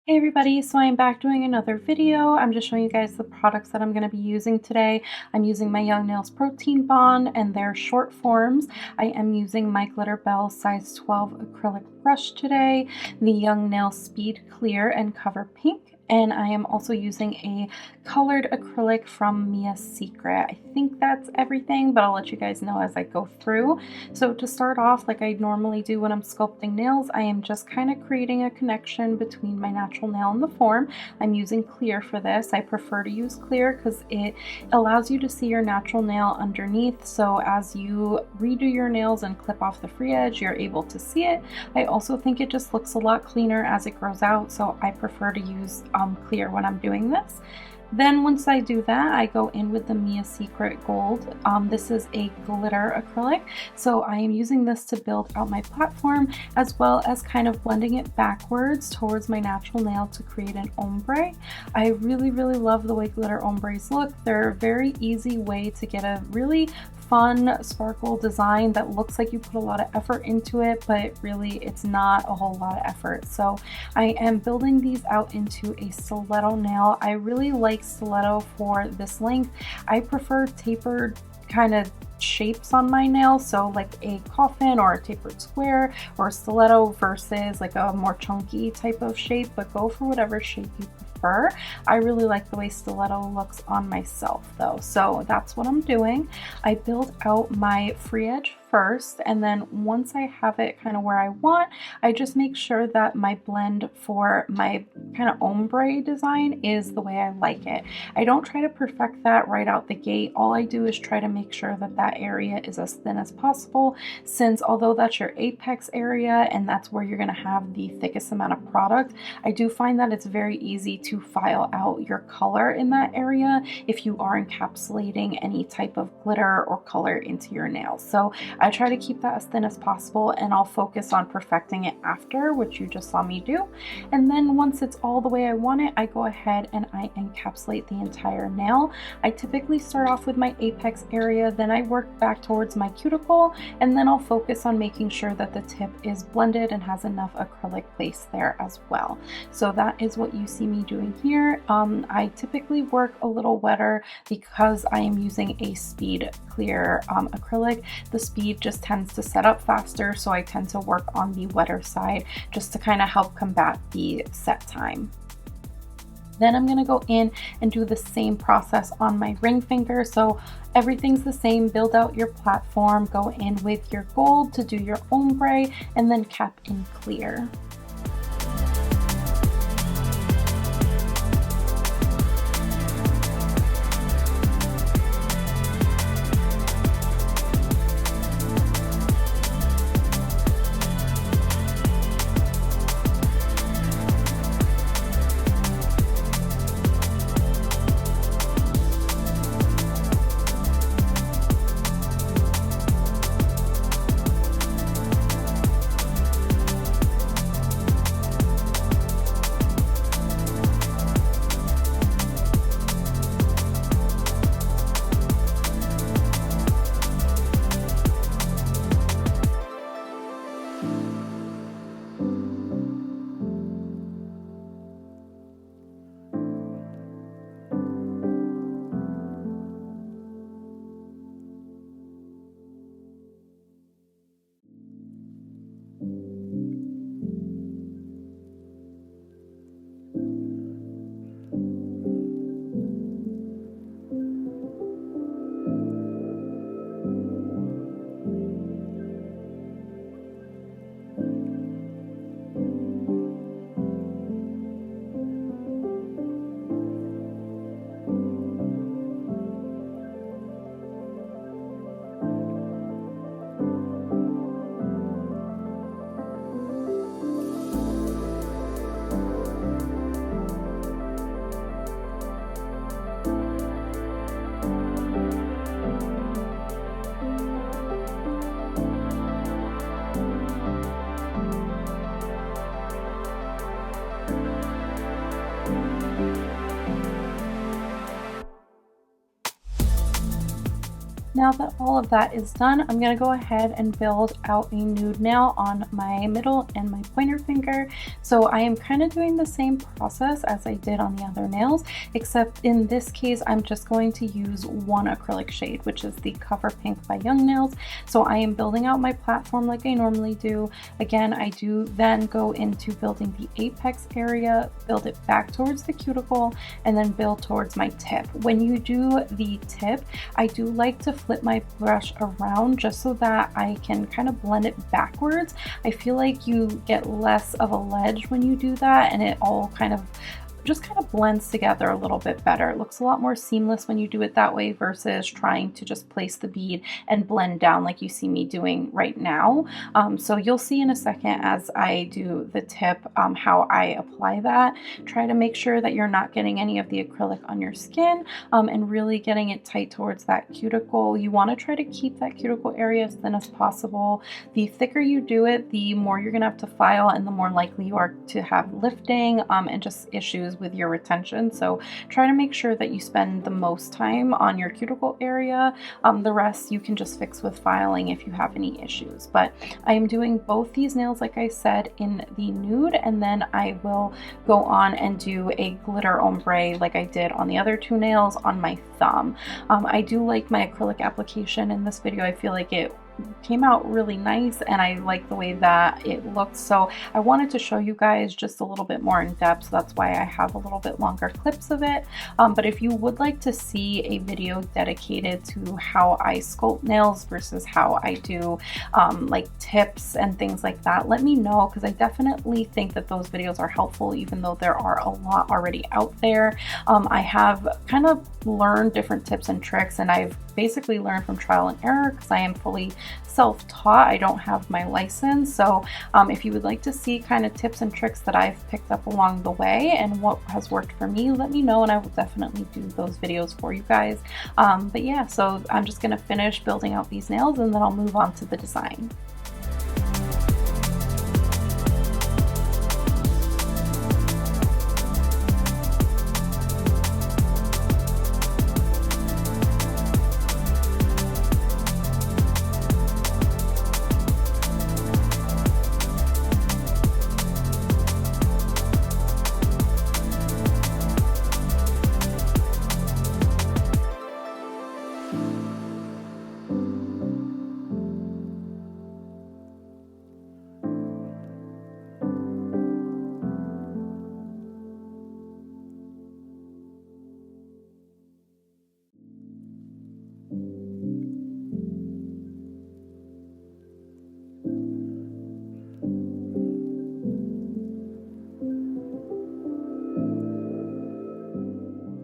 Hey everybody, so I'm back doing another video. I'm just showing you guys the products that I'm going to be using today. I'm using my Young Nails Protein Bond and their short forms. I am using my Glitter Bell size 12 acrylic brush today, the Young Nail Speed Clear and Cover Pink, and I am also using a colored acrylic from Mia's Secret. I think that's everything, but I'll let you guys know as I go through. So to start off, like I normally do when I'm sculpting nails, I am just kind of creating a connection between my natural nail and the form. I'm using clear for this. I prefer to use clear because it allows you to see your natural nail underneath. So as you redo your nails and clip off the free edge, you're able to see it. I also think it just looks a lot cleaner as it grows out, so I prefer to use clear when I'm doing this. Then once I do that, I go in with the Mia Secret Gold. This is a glitter acrylic, so I am using this to build out my platform as well as kind of blending it backwards towards my natural nail to create an ombre. I really love the way glitter ombres look. They're a very easy way to get a really fun sparkle design that looks like you put a lot of effort into it, but really it's not a whole lot of effort. So I am building these out into a stiletto nail. I really like stiletto for this length. I prefer tapered kind of shapes on my nails, so like a coffin or a tapered square or a stiletto versus like a more chunky type of shape, but go for whatever shape you prefer. I really like the way stiletto looks on myself though, so that's what I'm doing. I build out my free edge first, and then once I have it kind of where I want, I just make sure that my blend for my kind of ombre design is the way I like it. I don't try to perfect that right out the gate. All I do is try to make sure that that area is as thin as possible, since although that's your apex area and that's where you're going to have the thickest amount of product, I do find that it's very easy to file out your color in that area if you are encapsulating any type of glitter or color into your nails. So I try to keep that as thin as possible, and I'll focus on perfecting it after, which you just saw me do. And then once it's all the way I want it, I go ahead and I encapsulate the entire nail. I typically start off with my apex area, then I work back towards my cuticle, and then I'll focus on making sure that the tip is blended and has enough acrylic place there as well. So that is what you see me doing here. I typically work a little wetter because I am using a speed clear acrylic. The speed just tends to set up faster, so I tend to work on the wetter side just to kind of help combat the set time. Then I'm going to go in and do the same process on my ring finger. So everything's the same. Build out your platform, go in with your gold to do your ombre, and then cap in clear. Now that all of that is done, I'm going to go ahead and build out a nude nail on my middle and my pointer finger. So I am kind of doing the same process as I did on the other nails, except in this case, I'm just going to use one acrylic shade, which is the Cover Pink by Young Nails. So I am building out my platform like I normally do. Again, I do then go into building the apex area, build it back towards the cuticle, and then build towards my tip. When you do the tip, I do like to flip my brush around just so that I can kind of blend it backwards. I feel like you get less of a ledge when you do that, and it all just kind of blends together a little bit better. It looks a lot more seamless when you do it that way versus trying to just place the bead and blend down like you see me doing right now. So you'll see in a second as I do the tip how I apply that. Try to make sure that you're not getting any of the acrylic on your skin and really getting it tight towards that cuticle. You want to try to keep that cuticle area as thin as possible. The thicker you do it, the more you're going to have to file and the more likely you are to have lifting and just issues with your retention. So try to make sure that you spend the most time on your cuticle area. The rest you can just fix with filing if you have any issues. But I am doing both these nails, like I said, in the nude, and then I will go on and do a glitter ombre like I did on the other two nails on my thumb. I do like my acrylic application in this video. I feel like it came out really nice and I like the way that it looked, so I wanted to show you guys just a little bit more in depth, so that's why I have a little bit longer clips of it. But if you would like to see a video dedicated to how I sculpt nails versus how I do like tips and things like that, let me know, because I definitely think that those videos are helpful even though there are a lot already out there. I have kind of learned different tips and tricks, and I've basically learned from trial and error because I am fully self-taught. I don't have my license. So if you would like to see kind of tips and tricks that I've picked up along the way and what has worked for me, let me know and I will definitely do those videos for you guys. But yeah, so I'm just going to finish building out these nails and then I'll move on to the design.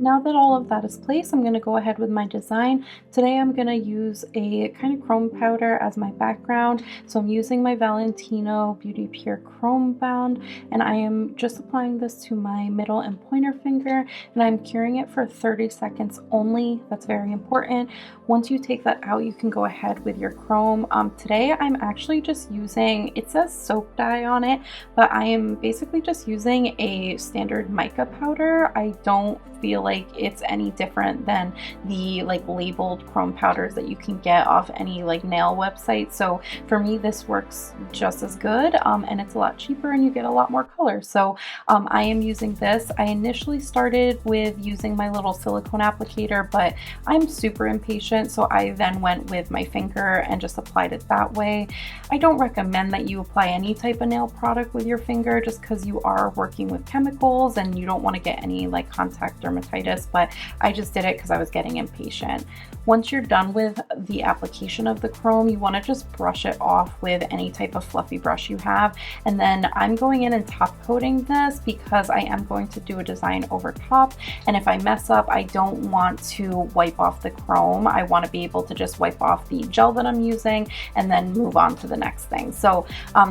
Now that all of that is placed, I'm going to go ahead with my design. Today I'm going to use a kind of chrome powder as my background. So I'm using my Valentino Beauty Pure Chrome Bond, and I am just applying this to my middle and pointer finger, and I'm curing it for 30 seconds only. That's very important. Once you take that out, you can go ahead with your chrome. Today I'm actually just using, it says soap dye on it, but I am basically just using a standard mica powder. I don't feel like it's any different than the like labeled chrome powders that you can get off any like nail website. So for me this works just as good, and it's a lot cheaper and you get a lot more color. So I am using this. I initially started with using my little silicone applicator, but I'm super impatient, so I then went with my finger and just applied it that way. I don't recommend that you apply any type of nail product with your finger just because you are working with chemicals and you don't want to get any like contact dermatitis, but I just did it because I was getting impatient. Once you're done with the application of the chrome, you want to just brush it off with any type of fluffy brush you have, and then I'm going in and top coating this because I am going to do a design over top, and if I mess up, I don't want to wipe off the chrome. I want to be able to just wipe off the gel that I'm using and then move on to the next thing. So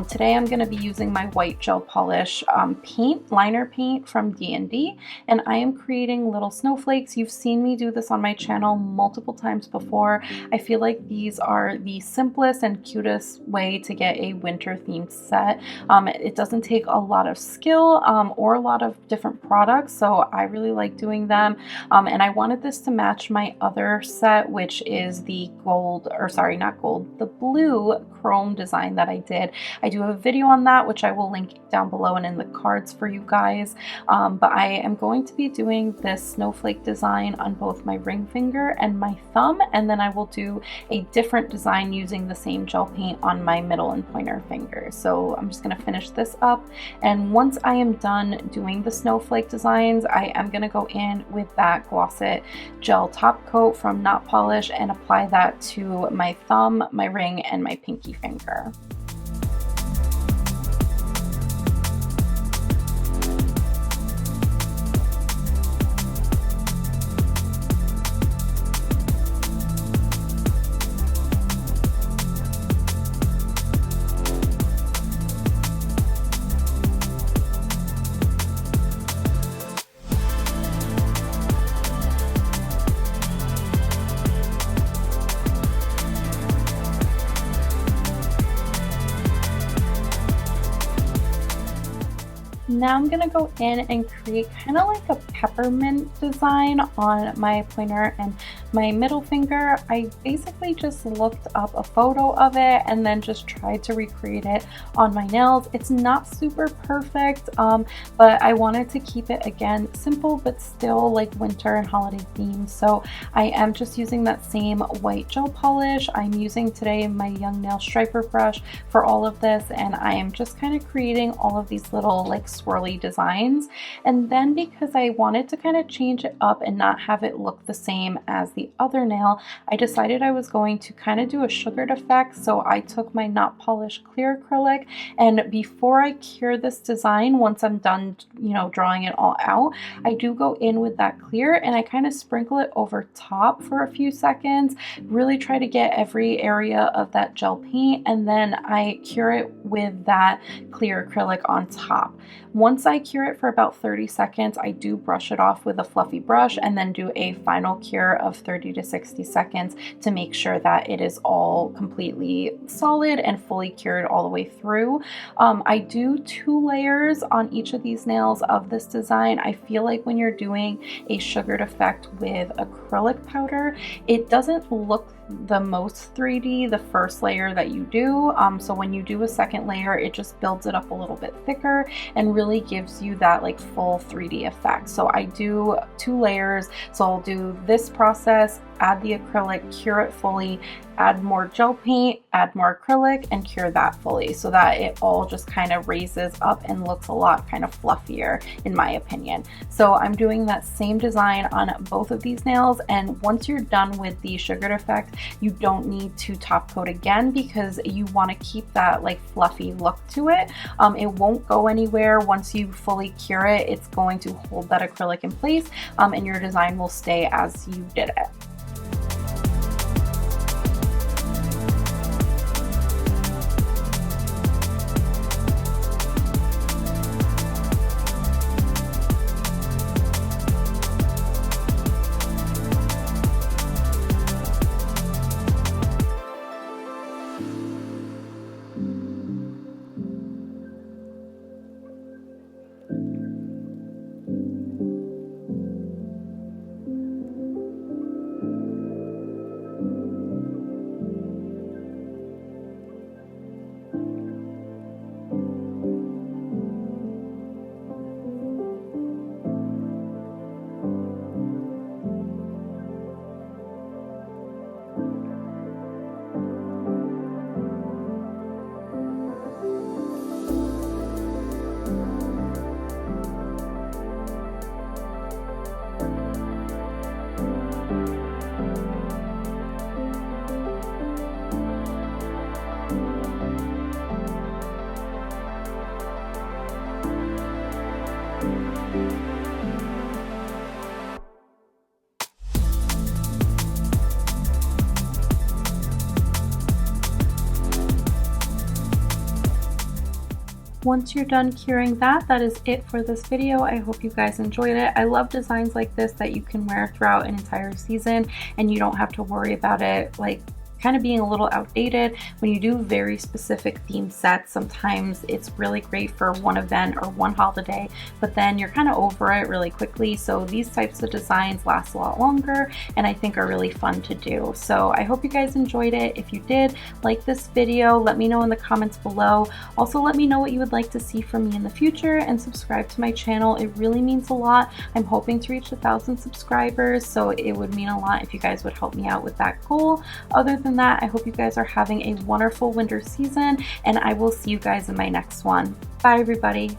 today I'm going to be using my white gel polish paint, liner paint from D&D, and I am creating little little snowflakes. You've seen me do this on my channel multiple times before. I feel like these are the simplest and cutest way to get a winter themed set. It doesn't take a lot of skill or a lot of different products, so I really like doing them. And I wanted this to match my other set, which is the gold, or sorry, not gold, the blue chrome design that I did. I do a video on that, which I will link down below and in the cards for you guys. But I am going to be doing this snowflake design on both my ring finger and my thumb, and then I will do a different design using the same gel paint on my middle and pointer fingers. So I'm just going to finish this up, and once I am done doing the snowflake designs, I am going to go in with that Glossit gel top coat from Not Polish and apply that to my thumb, my ring, and my pinky finger. Now I'm gonna go in and create kind of like a peppermint design on my pointer and my middle finger. I basically just looked up a photo of it and then just tried to recreate it on my nails. It's not super perfect, but I wanted to keep it, again, simple but still like winter and holiday themed. So I am just using that same white gel polish. I'm using today my Young Nail striper brush for all of this, and I am just kind of creating all of these little like swirly designs. And then, because I wanted to kind of change it up and not have it look the same as the other nail, I decided I was going to kind of do a sugared effect. So I took my Not Polish clear acrylic, and before I cure this design, once I'm done, you know, drawing it all out, I do go in with that clear and I kind of sprinkle it over top for a few seconds, really try to get every area of that gel paint, and then I cure it with that clear acrylic on top. Once I cure it for about 30 seconds, I do brush it off with a fluffy brush and then do a final cure of 30 to 60 seconds to make sure that it is all completely solid and fully cured all the way through. I do 2 layers on each of these nails of this design. I feel like when you're doing a sugared effect with acrylic powder, it doesn't look the most 3D the first layer that you do. So when you do a second layer, it just builds it up a little bit thicker and really gives you that like full 3D effect. So I do 2 layers. So I'll do this process, add the acrylic, cure it fully, add more gel paint, add more acrylic, and cure that fully, so that it all just kind of raises up and looks a lot kind of fluffier, in my opinion. So I'm doing that same design on both of these nails, and once you're done with the sugared effect, you don't need to top coat again because you want to keep that like fluffy look to it. It won't go anywhere once you fully cure it. It's going to hold that acrylic in place, and your design will stay as you did it. Once you're done curing that, that is it for this video. I hope you guys enjoyed it. I love designs like this that you can wear throughout an entire season and you don't have to worry about it like kind of being a little outdated. When you do very specific theme sets, sometimes it's really great for one event or one holiday, but then you're kind of over it really quickly. So these types of designs last a lot longer and I think are really fun to do. So I hope you guys enjoyed it. If you did, like this video, let me know in the comments below. Also, let me know what you would like to see from me in the future and subscribe to my channel. It really means a lot. I'm hoping to reach 1,000 subscribers, so it would mean a lot if you guys would help me out with that goal. Other than that, I hope you guys are having a wonderful winter season and I will see you guys in my next one. Bye everybody.